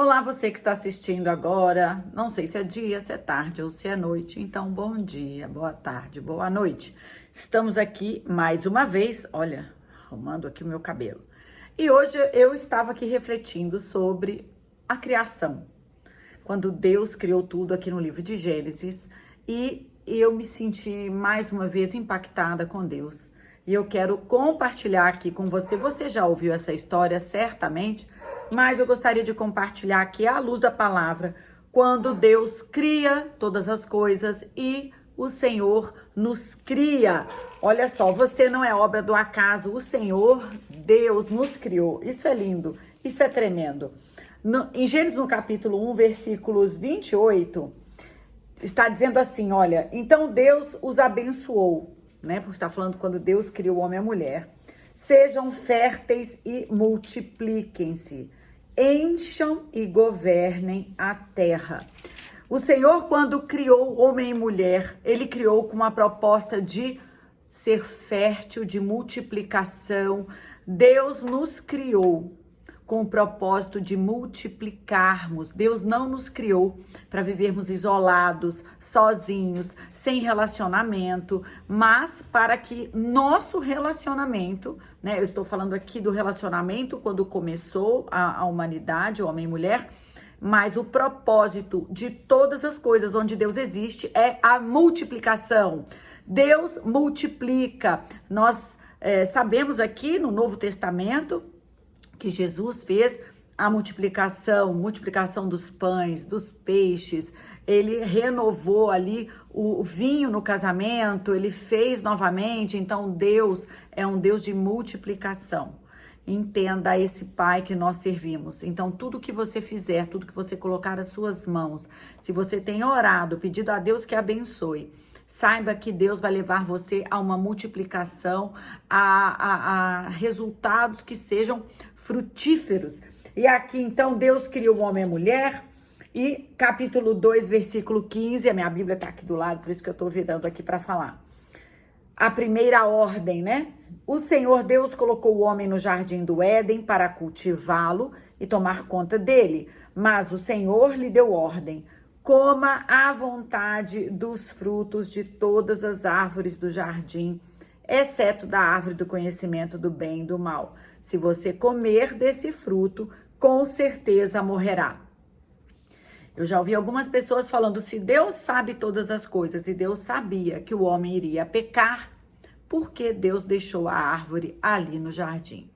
Olá, você que está assistindo agora. Não sei se é dia, se é tarde ou se é noite. Então, bom dia, boa tarde, boa noite. Estamos aqui mais uma vez, olha, arrumando aqui o meu cabelo. E hoje eu estava aqui refletindo sobre a criação. Quando Deus criou tudo aqui no livro de Gênesis, e eu me senti mais uma vez impactada com Deus. E eu quero compartilhar aqui com você. Você já ouviu essa história, certamente, mas eu gostaria de compartilhar aqui à luz da palavra, quando Deus cria todas as coisas e o Senhor nos cria. Olha só, você não é obra do acaso, o Senhor, Deus, nos criou. Isso é lindo, isso é tremendo. Em Gênesis, no capítulo 1, versículos 28, está dizendo assim, olha, então Deus os abençoou, né? Porque está falando quando Deus criou o homem e a mulher. Sejam férteis e multipliquem-se, encham e governem a terra. O Senhor, quando criou homem e mulher, ele criou com uma proposta de ser fértil, de multiplicação. Deus nos criou com o propósito de multiplicarmos. Deus não nos criou para vivermos isolados, sozinhos, sem relacionamento, mas para que nosso relacionamento, né? Eu estou falando aqui do relacionamento quando começou a humanidade, homem e mulher, mas o propósito de todas as coisas onde Deus existe é a multiplicação. Deus multiplica. Nós sabemos aqui no Novo Testamento que Jesus fez a multiplicação dos pães, dos peixes, ele renovou ali o vinho no casamento, ele fez novamente. Então Deus é um Deus de multiplicação. Entenda esse Pai que nós servimos. Então tudo que você fizer, tudo que você colocar as suas mãos, se você tem orado, pedido a Deus que abençoe, saiba que Deus vai levar você a uma multiplicação, a resultados que sejam frutíferos. E aqui, então, Deus criou o homem e a mulher, e capítulo 2, versículo 15, a minha Bíblia está aqui do lado, por isso que eu estou virando aqui para falar. A primeira ordem, né? O Senhor Deus colocou o homem no jardim do Éden para cultivá-lo e tomar conta dele, mas o Senhor lhe deu ordem: coma à vontade dos frutos de todas as árvores do jardim, exceto da árvore do conhecimento do bem e do mal. Se você comer desse fruto, com certeza morrerá. Eu já ouvi algumas pessoas falando, se Deus sabe todas as coisas e Deus sabia que o homem iria pecar, por que Deus deixou a árvore ali no jardim?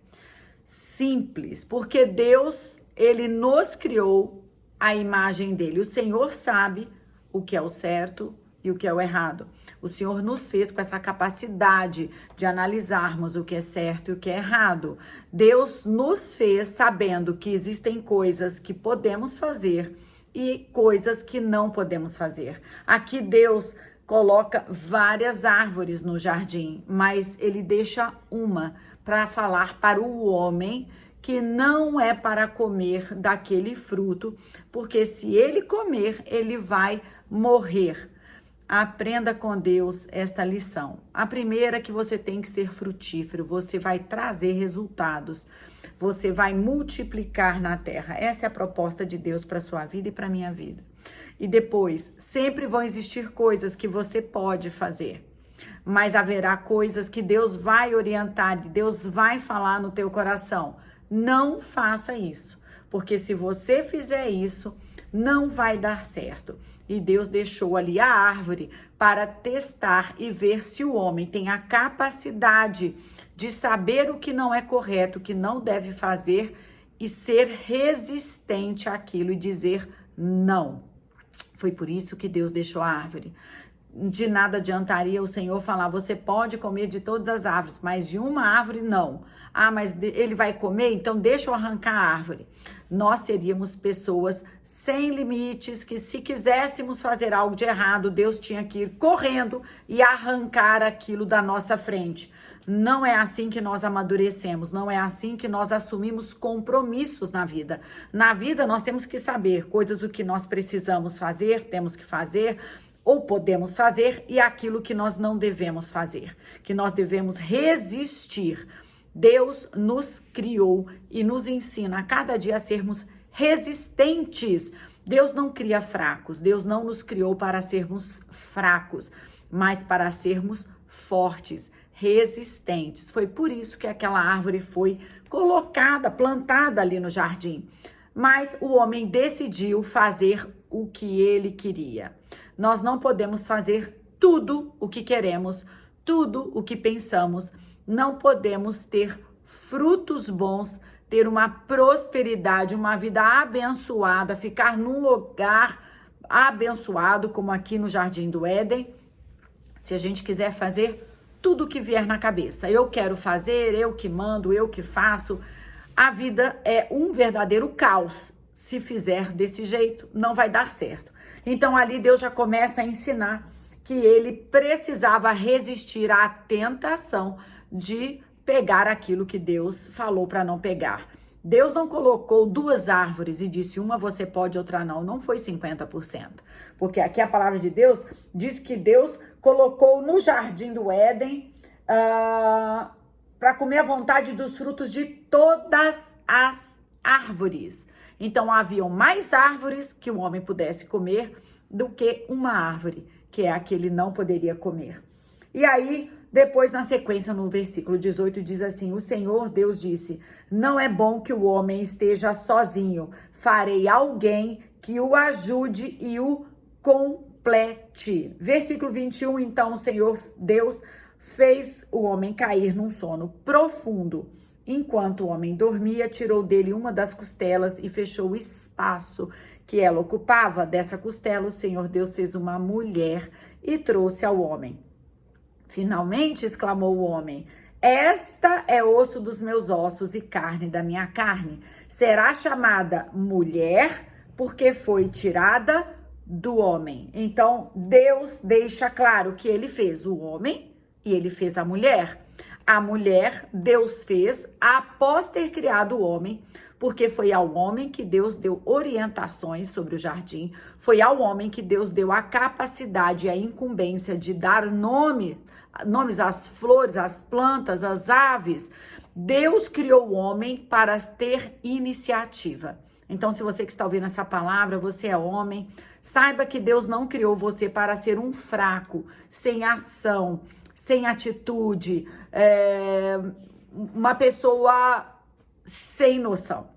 Simples, porque Deus, ele nos criou a imagem dele. O Senhor sabe o que é o certo e o que é o errado. O Senhor nos fez com essa capacidade de analisarmos o que é certo e o que é errado. Deus nos fez sabendo que existem coisas que podemos fazer e coisas que não podemos fazer. Aqui Deus coloca várias árvores no jardim, mas ele deixa uma para falar para o homem que não é para comer daquele fruto, porque se ele comer, ele vai morrer. Aprenda com Deus esta lição. A primeira é que você tem que ser frutífero, você vai trazer resultados, você vai multiplicar na terra. Essa é a proposta de Deus para a sua vida e para a minha vida. E depois, sempre vão existir coisas que você pode fazer, mas haverá coisas que Deus vai orientar, Deus vai falar no teu coração. Não faça isso, porque se você fizer isso, não vai dar certo. E Deus deixou ali a árvore para testar e ver se o homem tem a capacidade de saber o que não é correto, o que não deve fazer e ser resistente àquilo e dizer não. Foi por isso que Deus deixou a árvore. De nada adiantaria o Senhor falar, você pode comer de todas as árvores, mas de uma árvore não. Ah, mas ele vai comer, então deixa eu arrancar a árvore. Nós seríamos pessoas sem limites, que se quiséssemos fazer algo de errado, Deus tinha que ir correndo e arrancar aquilo da nossa frente. Não é assim que nós amadurecemos, não é assim que nós assumimos compromissos na vida. Na vida nós temos que saber coisas o que nós precisamos fazer, temos que fazer, ou podemos fazer, e aquilo que nós não devemos fazer, que nós devemos resistir. Deus nos criou e nos ensina a cada dia a sermos resistentes. Deus não cria fracos, Deus não nos criou para sermos fracos, mas para sermos fortes, resistentes. Foi por isso que aquela árvore foi colocada, plantada ali no jardim. Mas o homem decidiu fazer o que ele queria. Nós não podemos fazer tudo o que queremos, tudo o que pensamos. Não podemos ter frutos bons, ter uma prosperidade, uma vida abençoada, ficar num lugar abençoado, como aqui no Jardim do Éden, se a gente quiser fazer tudo o que vier na cabeça. Eu quero fazer, eu que mando, eu que faço. A vida é um verdadeiro caos. Se fizer desse jeito, não vai dar certo. Então ali Deus já começa a ensinar que ele precisava resistir à tentação de pegar aquilo que Deus falou para não pegar. Deus não colocou duas árvores e disse uma você pode, outra não. Não foi 50%. Porque aqui a palavra de Deus diz que Deus colocou no jardim do Éden para comer à vontade dos frutos de todas as árvores. Então haviam mais árvores que o homem pudesse comer do que uma árvore, que é a que ele não poderia comer. E aí, depois, na sequência, no versículo 18, diz assim: o Senhor Deus disse, não é bom que o homem esteja sozinho, farei alguém que o ajude e o complete. Versículo 21, então o Senhor Deus fez o homem cair num sono profundo. Enquanto o homem dormia, tirou dele uma das costelas e fechou o espaço que ela ocupava. Dessa costela, o Senhor Deus fez uma mulher e trouxe ao homem. Finalmente, exclamou o homem, esta é osso dos meus ossos e carne da minha carne. Será chamada mulher porque foi tirada do homem. Então, Deus deixa claro que ele fez o homem e ele fez a mulher. A mulher, Deus fez após ter criado o homem, porque foi ao homem que Deus deu orientações sobre o jardim, foi ao homem que Deus deu a capacidade e a incumbência de dar nomes às flores, às plantas, às aves. Deus criou o homem para ter iniciativa. Então, se você que está ouvindo essa palavra, você é homem, saiba que Deus não criou você para ser um fraco, sem ação, sem atitude, uma pessoa sem noção.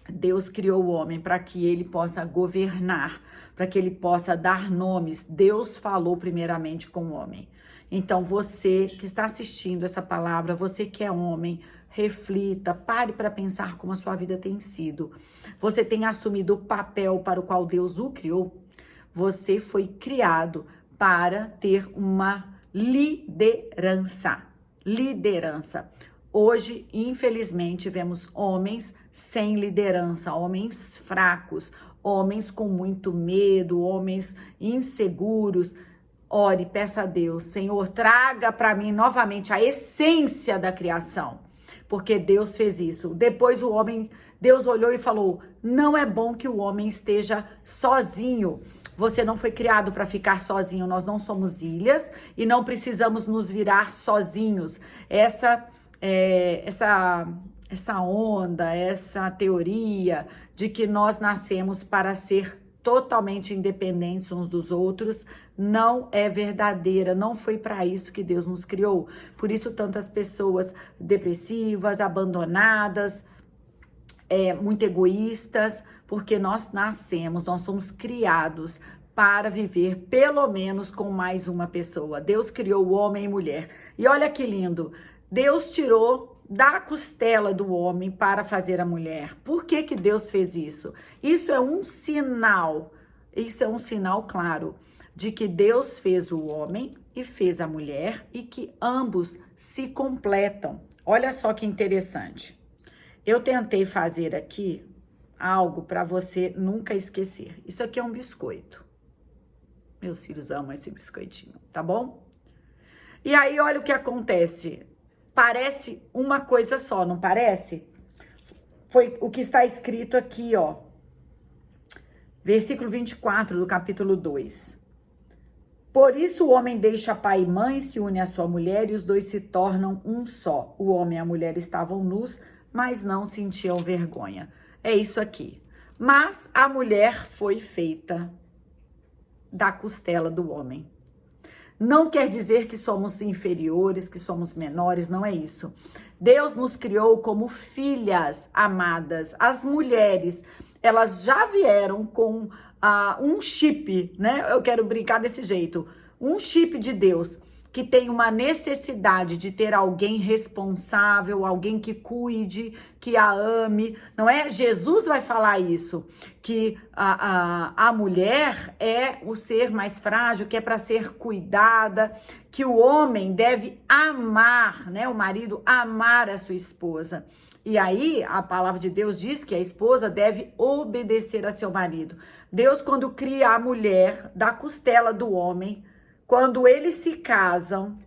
Deus criou o homem para que ele possa governar, para que ele possa dar nomes. Deus falou primeiramente com o homem. Então, você que está assistindo essa palavra, você que é homem, reflita, pare para pensar como a sua vida tem sido. Você tem assumido o papel para o qual Deus o criou? Você foi criado para ter uma liderança. Hoje, infelizmente, vemos homens sem liderança, homens fracos, homens com muito medo, homens inseguros. Ore, peça a Deus, Senhor, traga para mim novamente a essência da criação, porque Deus fez isso. Depois Deus olhou e falou, não é bom que o homem esteja sozinho. Você não foi criado para ficar sozinho, nós não somos ilhas e não precisamos nos virar sozinhos. Essa onda, essa teoria de que nós nascemos para ser totalmente independentes uns dos outros, não é verdadeira, não foi para isso que Deus nos criou. Por isso tantas pessoas depressivas, abandonadas, muito egoístas, porque nós somos criados para viver pelo menos com mais uma pessoa. Deus criou o homem e mulher. E olha que lindo, Deus tirou da costela do homem para fazer a mulher. Por que que Deus fez isso? Isso é um sinal claro de que Deus fez o homem e fez a mulher e que ambos se completam. Olha só que interessante. Eu tentei fazer aqui algo para você nunca esquecer. Isso aqui é um biscoito. Meus filhos amam esse biscoitinho, tá bom? E aí, olha o que acontece. Parece uma coisa só, não parece? Foi o que está escrito aqui, ó. Versículo 24 do capítulo 2. Por isso o homem deixa pai e mãe, se une à sua mulher e os dois se tornam um só. O homem e a mulher estavam nus, mas não sentiam vergonha. É isso aqui. Mas a mulher foi feita da costela do homem. Não quer dizer que somos inferiores, que somos menores, não é isso. Deus nos criou como filhas amadas. As mulheres, elas já vieram com um chip, né? Eu quero brincar desse jeito. Um chip de Deus, que tem uma necessidade de ter alguém responsável, alguém que cuide, que a ame, não é? Jesus vai falar isso, que a mulher é o ser mais frágil, que é para ser cuidada, que o homem deve amar, né? O marido amar a sua esposa. E aí, a palavra de Deus diz que a esposa deve obedecer a seu marido. Deus, quando cria a mulher da costela do homem, quando eles se casam,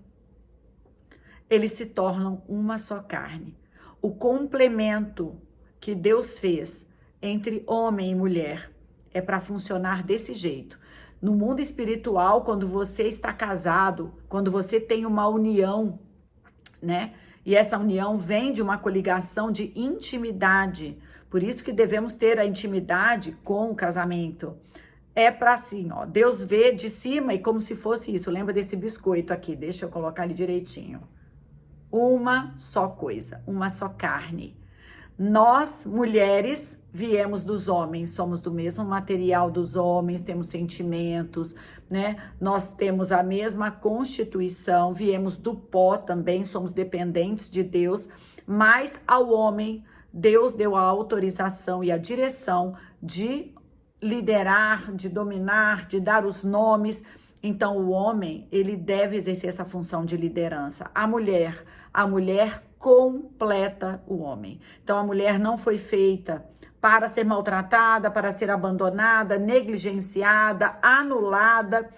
eles se tornam uma só carne. O complemento que Deus fez entre homem e mulher é para funcionar desse jeito. No mundo espiritual, quando você está casado, quando você tem uma união, né? E essa união vem de uma coligação de intimidade. Por isso que devemos ter a intimidade com o casamento. É para assim, ó, Deus vê de cima e como se fosse isso. Lembra desse biscoito aqui? Deixa eu colocar ele direitinho. Uma só coisa, uma só carne. Nós, mulheres, viemos dos homens, somos do mesmo material dos homens, temos sentimentos, né? Nós temos a mesma constituição, viemos do pó também, somos dependentes de Deus, mas ao homem, Deus deu a autorização e a direção de liderar, de dominar, de dar os nomes. Então o homem, ele deve exercer essa função de liderança. A mulher completa o homem. Então a mulher não foi feita para ser maltratada, para ser abandonada, negligenciada, anulada.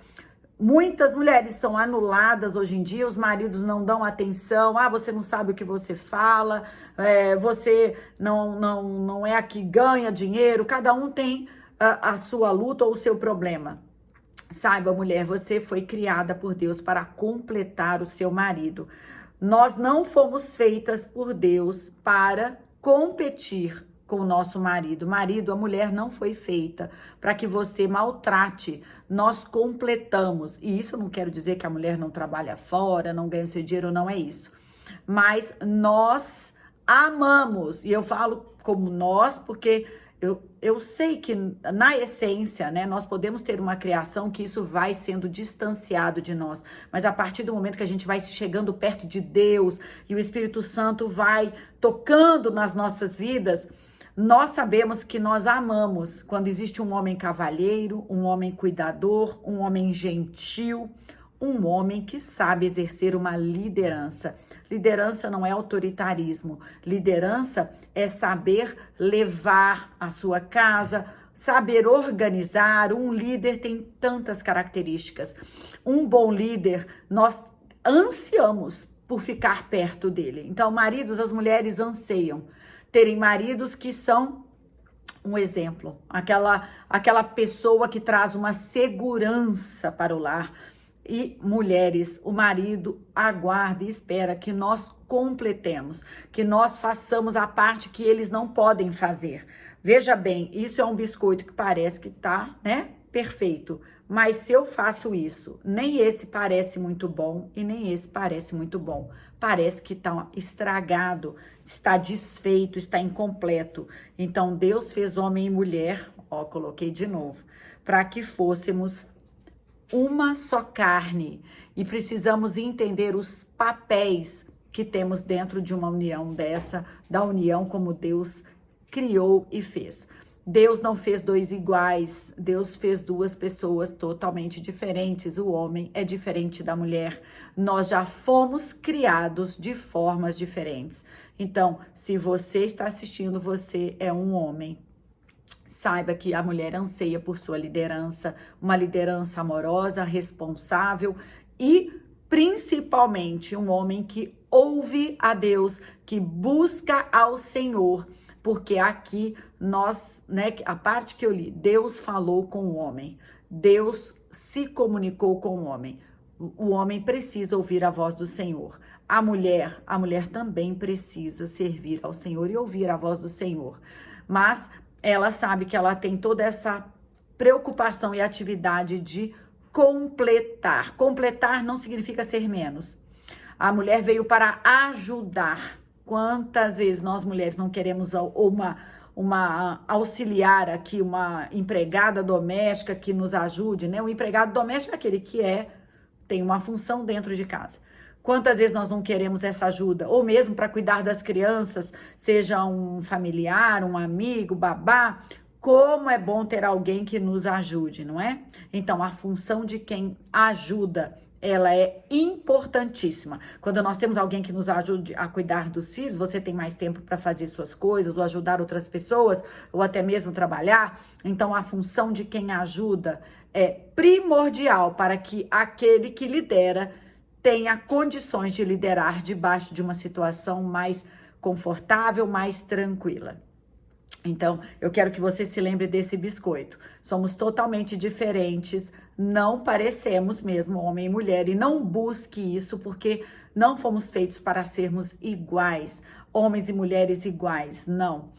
Muitas mulheres são anuladas hoje em dia, os maridos não dão atenção, você não sabe o que você fala, você não é a que ganha dinheiro, cada um tem a sua luta ou o seu problema. Saiba, mulher, você foi criada por Deus para completar o seu marido. Nós não fomos feitas por Deus para competir com o nosso marido. Marido, a mulher não foi feita para que você maltrate. Nós completamos. E isso não quero dizer que a mulher não trabalha fora, não ganha seu dinheiro, não é isso. Mas nós amamos. E eu falo como nós porque eu sei que na essência, né, nós podemos ter uma criação que isso vai sendo distanciado de nós, mas a partir do momento que a gente vai chegando perto de Deus e o Espírito Santo vai tocando nas nossas vidas, nós sabemos que nós amamos quando existe um homem cavalheiro, um homem cuidador, um homem gentil, um homem que sabe exercer uma liderança. Liderança não é autoritarismo. Liderança é saber levar a sua casa, saber organizar. Um líder tem tantas características. Um bom líder, nós ansiamos por ficar perto dele. Então, maridos, as mulheres anseiam terem maridos que são um exemplo. Aquela pessoa que traz uma segurança para o lar. E mulheres, o marido aguarda e espera que nós completemos, que nós façamos a parte que eles não podem fazer. Veja bem, isso é um biscoito que parece que tá, né, perfeito. Mas se eu faço isso, nem esse parece muito bom e nem esse parece muito bom. Parece que tá estragado, está desfeito, está incompleto. Então Deus fez homem e mulher, ó, coloquei de novo, para que fôssemos uma só carne e precisamos entender os papéis que temos dentro de uma união dessa, da união como Deus criou e fez. Deus não fez dois iguais, Deus fez duas pessoas totalmente diferentes. O homem é diferente da mulher. Nós já fomos criados de formas diferentes. Então, se você está assistindo, você é um homem. Saiba que a mulher anseia por sua liderança, uma liderança amorosa, responsável e principalmente um homem que ouve a Deus, que busca ao Senhor, porque aqui nós, né, a parte que eu li, Deus falou com o homem, Deus se comunicou com o homem. O homem precisa ouvir a voz do Senhor. A mulher também precisa servir ao Senhor e ouvir a voz do Senhor. Mas ela sabe que ela tem toda essa preocupação e atividade de completar. Completar não significa ser menos. A mulher veio para ajudar. Quantas vezes nós mulheres não queremos uma auxiliar aqui, uma empregada doméstica que nos ajude, né? O empregado doméstico é aquele que tem uma função dentro de casa. Quantas vezes nós não queremos essa ajuda? Ou mesmo para cuidar das crianças, seja um familiar, um amigo, babá. Como é bom ter alguém que nos ajude, não é? Então, a função de quem ajuda, ela é importantíssima. Quando nós temos alguém que nos ajude a cuidar dos filhos, você tem mais tempo para fazer suas coisas, ou ajudar outras pessoas, ou até mesmo trabalhar. Então, a função de quem ajuda é primordial para que aquele que lidera tenha condições de liderar debaixo de uma situação mais confortável, mais tranquila. Então, eu quero que você se lembre desse biscoito. Somos totalmente diferentes, não parecemos mesmo homem e mulher, e não busque isso, porque não fomos feitos para sermos iguais, homens e mulheres iguais, não.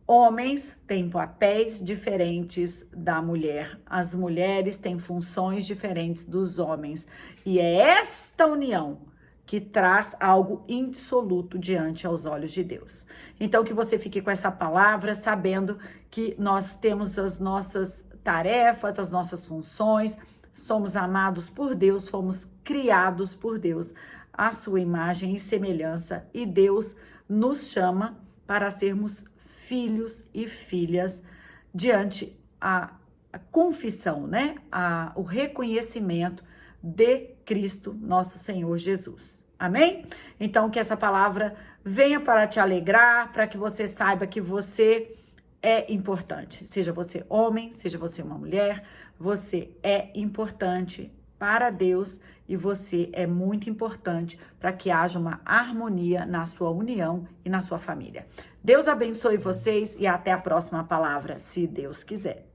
Homens têm papéis diferentes da mulher, as mulheres têm funções diferentes dos homens, e é esta união que traz algo indissoluto diante aos olhos de Deus. Então, que você fique com essa palavra, sabendo que nós temos as nossas tarefas, as nossas funções, somos amados por Deus, fomos criados por Deus, à sua imagem e semelhança, e Deus nos chama para sermos filhos e filhas diante a confissão, né? O reconhecimento de Cristo, nosso Senhor Jesus. Amém? Então, que essa palavra venha para te alegrar, para que você saiba que você é importante. Seja você homem, seja você uma mulher, você é importante para Deus e você é muito importante para que haja uma harmonia na sua união e na sua família. Deus abençoe vocês e até a próxima palavra, se Deus quiser.